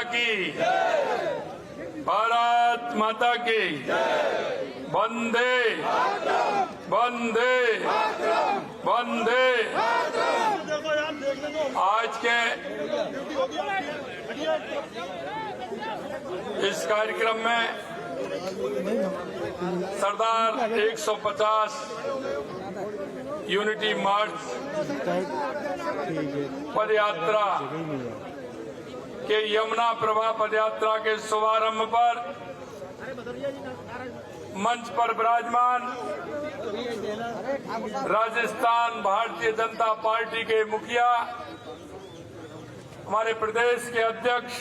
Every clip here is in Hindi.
माता की, भारत माता की, वंदे वंदे वंदे। आज के इस कार्यक्रम में सरदार 150 यूनिटी मार्च पदयात्रा के यमुना प्रभा पदयात्रा के शुभारंभ पर मंच पर विराजमान राजस्थान भारतीय जनता पार्टी के मुखिया, हमारे प्रदेश के अध्यक्ष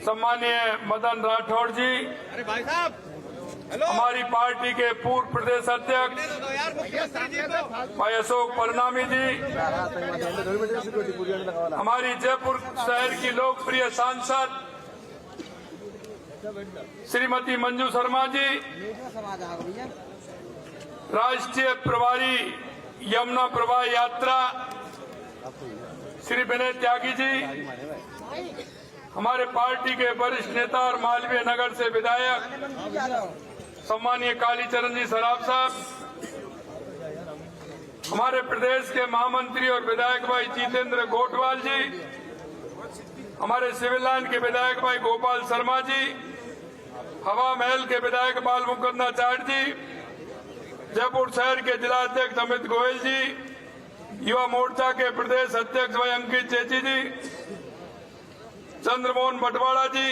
सम्मानीय मदन राठौड़ जी, हमारी पार्टी के पूर्व प्रदेश अध्यक्ष भाई अशोक परनामी जी, हमारी जयपुर शहर की लोकप्रिय सांसद श्रीमती मंजू शर्मा जी, राष्ट्रीय प्रभारी यमुना प्रभा यात्रा श्री विनय त्यागी जी, हमारे पार्टी के वरिष्ठ नेता और मालवीय नगर से विधायक सम्मानीय कालीचरण जी सराफ साहब, हमारे प्रदेश के महामंत्री और विधायक भाई जितेंद्र गोटवाल जी, हमारे सिविल लाइन के विधायक भाई गोपाल शर्मा जी, हवा महल के विधायक बाल मुकुंदाचार्य जी, जयपुर शहर के जिला अध्यक्ष अमित गोयल जी, युवा मोर्चा के प्रदेश अध्यक्ष भाई अंकित चेची जी, चंद्रमोहन बटवाड़ा जी,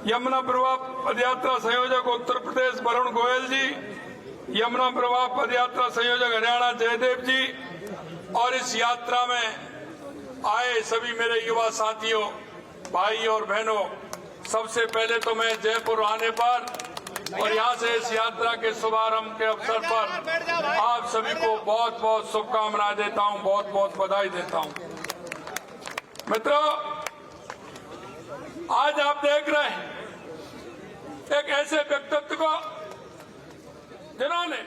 यमुना प्रभा पदयात्रा संयोजक उत्तर प्रदेश वरुण गोयल जी, यमुना प्रभा पदयात्रा संयोजक हरियाणा जयदेव जी, और इस यात्रा में आए सभी मेरे युवा साथियों, भाई और बहनों, सबसे पहले तो मैं जयपुर आने पर और यहाँ से इस यात्रा के शुभारंभ के अवसर पर आप सभी को बहुत बहुत शुभकामनाएं देता हूँ, बहुत बहुत बधाई देता हूँ। मित्रों, आज आप देख रहे हैं एक ऐसे व्यक्तित्व को जिन्होंने,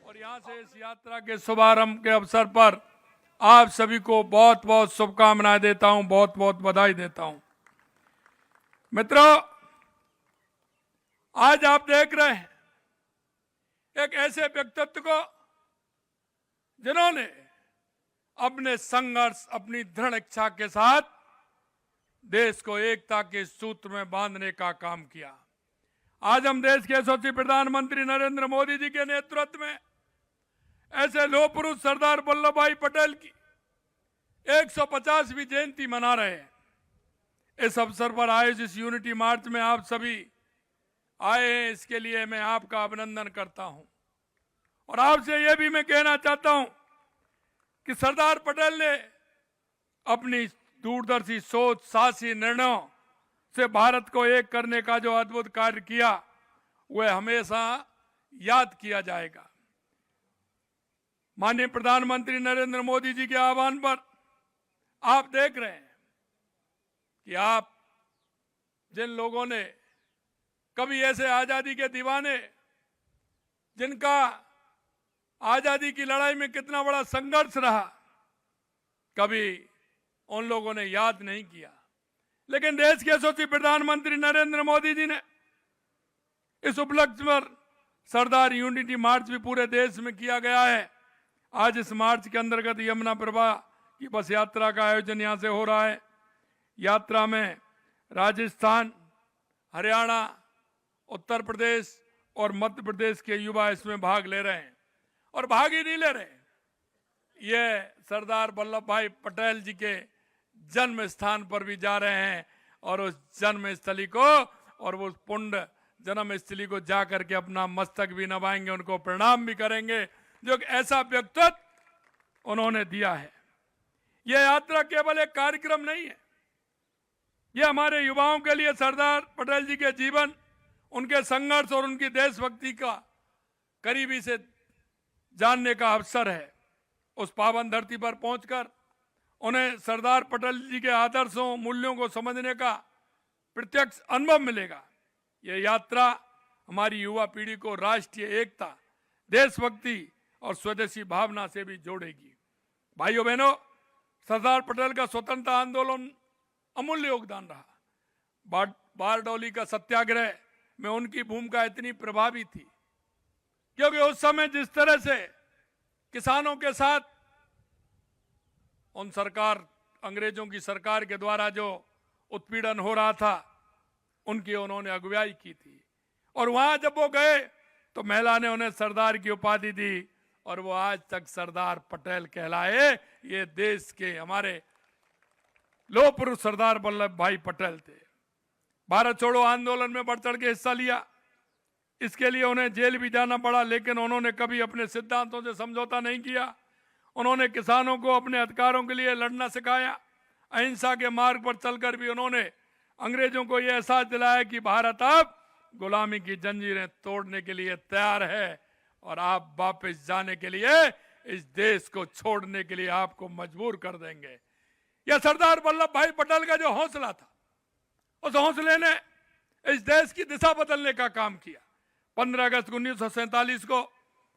और यहाँ से इस यात्रा के शुभारंभ के अवसर पर आप सभी को बहुत बहुत शुभकामनाएं देता हूं, बहुत बहुत बधाई देता हूं। मित्रों, आज आप देख रहे हैं एक ऐसे व्यक्तित्व को जिन्होंने अपने संघर्ष, अपनी दृढ़ इच्छा के साथ देश को एकता के सूत्र में बांधने का काम किया। आज हम देश के यशस्वी प्रधानमंत्री नरेंद्र मोदी जी के नेतृत्व में ऐसे लौह पुरुष सरदार वल्लभ भाई पटेल की 150वीं जयंती मना रहे हैं। इस अवसर पर आयोजित इस यूनिटी मार्च में आप सभी आए हैं, इसके लिए मैं आपका अभिनंदन करता हूं। और आपसे यह भी मैं कहना चाहता हूं कि सरदार पटेल ने अपनी दूरदर्शी सोच, साहसी निर्णयों से भारत को एक करने का जो अद्भुत कार्य किया, वह हमेशा याद किया जाएगा। माननीय प्रधानमंत्री नरेंद्र मोदी जी के आह्वान पर आप देख रहे हैं कि आप जिन लोगों ने कभी ऐसे आजादी के दीवाने, जिनका आजादी की लड़ाई में कितना बड़ा संघर्ष रहा, कभी उन लोगों ने याद नहीं किया। लेकिन देश के यशस्वी प्रधानमंत्री नरेंद्र मोदी जी ने इस उपलक्ष्य पर सरदार यूनिटी मार्च भी पूरे देश में किया गया है। आज इस मार्च के अंतर्गत यमुना प्रभा की बस यात्रा का आयोजन यहां से हो रहा है। यात्रा में राजस्थान, हरियाणा, उत्तर प्रदेश और मध्य प्रदेश के युवा इसमें भाग ले रहे हैं। और भाग ही नहीं ले रहे, ये सरदार वल्लभ भाई पटेल जी के जन्म स्थान पर भी जा रहे हैं और उस जन्म स्थली को और उस पुण्य जन्म स्थली को जाकर के अपना मस्तक भी नवाएंगे, उनको प्रणाम भी करेंगे, जो एक ऐसा व्यक्तित्व उन्होंने दिया है। यह यात्रा केवल एक कार्यक्रम नहीं है, यह हमारे युवाओं के लिए सरदार पटेल जी के जीवन, उनके संघर्ष और उनकी देशभक्ति का करीबी से जानने का अवसर है। उस पावन धरती पर पहुंचकर उन्हें सरदार पटेल जी के आदर्शों, मूल्यों को समझने का प्रत्यक्ष अनुभव मिलेगा। यह यात्रा हमारी युवा पीढ़ी को राष्ट्रीय एकता, देशभक्ति और स्वदेशी भावना से भी जोड़ेगी। भाइयों बहनों, सरदार पटेल का स्वतंत्रता आंदोलन अमूल्य योगदान रहा। बारडोली का सत्याग्रह में उनकी भूमिका इतनी प्रभावी थी, क्योंकि उस समय जिस तरह से किसानों के साथ उन अंग्रेजों की सरकार के द्वारा जो उत्पीड़न हो रहा था, उनकी उन्होंने अगुवाई की थी। और वहां जब वो गए तो महिला ने उन्हें सरदार की उपाधि दी, और वो आज तक सरदार पटेल कहलाए। ये देश के हमारे लौह पुरुष सरदार वल्लभ भाई पटेल थे। भारत छोड़ो आंदोलन में बढ़ चढ़ के हिस्सा लिया, इसके लिए उन्हें जेल भी जाना पड़ा, लेकिन उन्होंने कभी अपने सिद्धांतों से समझौता नहीं किया। उन्होंने किसानों को अपने अधिकारों के लिए लड़ना सिखाया। अहिंसा के मार्ग पर चलकर भी उन्होंने अंग्रेजों को यह एहसास दिलाया कि भारत अब गुलामी की जंजीरें तोड़ने के लिए तैयार है, और आप वापस जाने के लिए, इस देश को छोड़ने के लिए आपको मजबूर कर देंगे। यह सरदार वल्लभ भाई पटेल का जो हौसला था, उस हौसले ने इस देश की दिशा बदलने का काम किया। 15 अगस्त 1947 को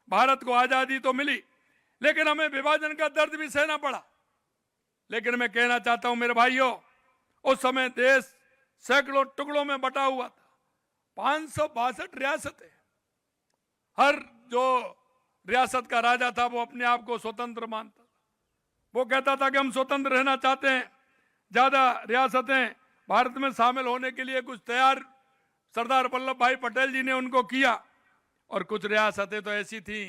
भारत को आजादी तो मिली, लेकिन हमें विभाजन का दर्द भी सहना पड़ा। लेकिन मैं कहना चाहता हूं मेरे भाइयों, उस समय देश सैकड़ों टुकड़ों में बटा हुआ था, 562 रियासतें। हर जो रियासत का राजा था वो अपने आप को स्वतंत्र मानता था। वो कहता था कि हम स्वतंत्र रहना चाहते हैं। ज्यादा रियासतें भारत में शामिल होने के लिए कुछ तैयार सरदार वल्लभ भाई पटेल जी ने उनको किया, और कुछ रियासतें तो ऐसी थी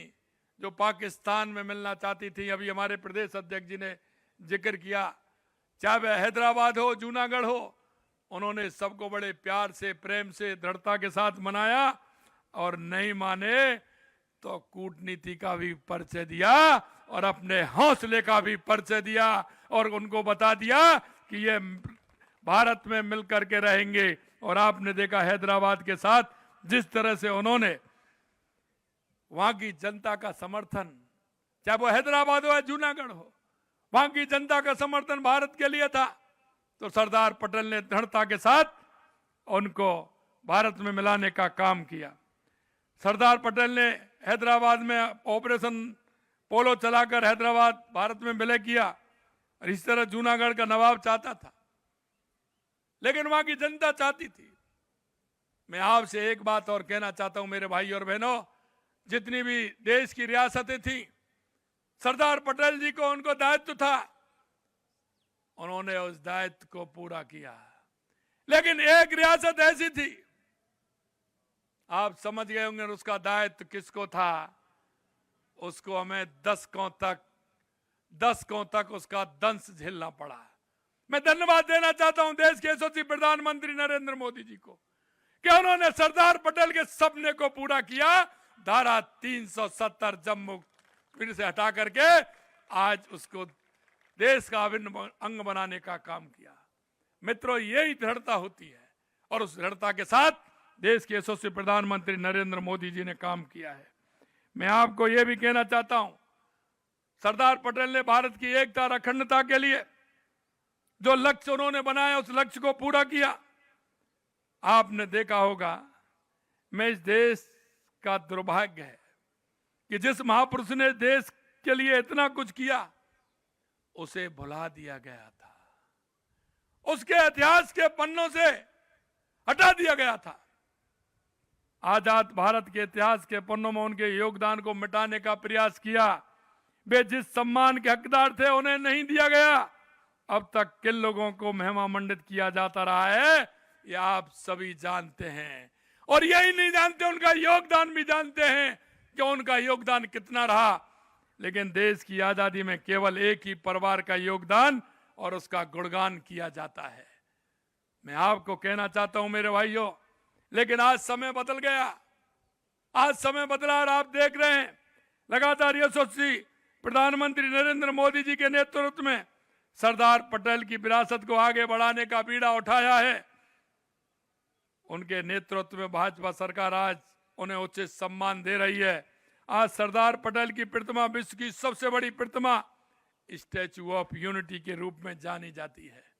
जो पाकिस्तान में मिलना चाहती थी। अभी हमारे प्रदेश अध्यक्ष जी ने जिक्र किया, चाहे वह हैदराबाद हो, जूनागढ़ हो, उन्होंने सबको बड़े प्यार से, प्रेम से, दृढ़ता के साथ मनाया, और नहीं माने तो कूटनीति का भी परिचय दिया और अपने हौसले का भी परिचय दिया, और उनको बता दिया कि ये भारत में मिलकर के रहेंगे। और आपने देखा हैदराबाद के साथ जिस तरह से उन्होंने वहां की जनता का समर्थन, चाहे वो हैदराबाद हो या जूनागढ़ हो, वहां की जनता का समर्थन भारत के लिए था। तो सरदार पटेल ने दृढ़ता के साथ उनको भारत में मिलाने का काम किया। सरदार पटेल ने हैदराबाद में ऑपरेशन पोलो चलाकर हैदराबाद भारत में विलय किया, और इस तरह जूनागढ़ का नवाब चाहता था, लेकिन वहां की जनता चाहती थी। मैं आपसे एक बात और कहना चाहता हूं मेरे भाई और बहनों, जितनी भी देश की रियासतें थी, सरदार पटेल जी को उनको दायित्व था, उन्होंने उस दायित्व को पूरा किया। लेकिन एक रियासत ऐसी थी, आप समझ गए होंगे उसका दायित्व किसको था। उसको हमें दशकों तक उसका दंश झेलना पड़ा। मैं धन्यवाद देना चाहता हूं देश के यशस्वी प्रधानमंत्री नरेंद्र मोदी जी को कि उन्होंने सरदार पटेल के सपने को पूरा किया। धारा 370 जम्मू फिर से हटा करके आज उसको देश का अभिन्न अंग बनाने का काम किया। मित्रों, यही दृढ़ता होती है, और उस दृढ़ता के साथ देश के यशस्वी प्रधानमंत्री नरेंद्र मोदी जी ने काम किया है। मैं आपको यह भी कहना चाहता हूं, सरदार पटेल ने भारत की एकता और अखंडता के लिए जो लक्ष्य उन्होंने बनाया, उस लक्ष्य को पूरा किया। आपने देखा होगा, मैं इस देश का दुर्भाग्य है कि जिस महापुरुष ने देश के लिए इतना कुछ किया, उसे भुला दिया गया था, उसके इतिहास के पन्नों से हटा दिया गया था। आजाद भारत के इतिहास के पन्नों में उनके योगदान को मिटाने का प्रयास किया। वे जिस सम्मान के हकदार थे उन्हें नहीं दिया गया। अब तक किन लोगों को महिमा मंडित किया जाता रहा है, ये आप सभी जानते हैं, और यही नहीं जानते, उनका योगदान भी जानते हैं कि उनका योगदान कितना रहा। लेकिन देश की आजादी में केवल एक ही परिवार का योगदान और उसका गुणगान किया जाता है। मैं आपको कहना चाहता हूं मेरे भाइयों, लेकिन आज समय बदल गया, आज समय बदला, और आप देख रहे हैं लगातार यशस्वी प्रधानमंत्री नरेंद्र मोदी जी के नेतृत्व में सरदार पटेल की विरासत को आगे बढ़ाने का बीड़ा उठाया है। उनके नेतृत्व में भाजपा सरकार आज उन्हें उचित सम्मान दे रही है। आज सरदार पटेल की प्रतिमा विश्व की सबसे बड़ी प्रतिमा स्टैच्यू ऑफ यूनिटी के रूप में जानी जाती है।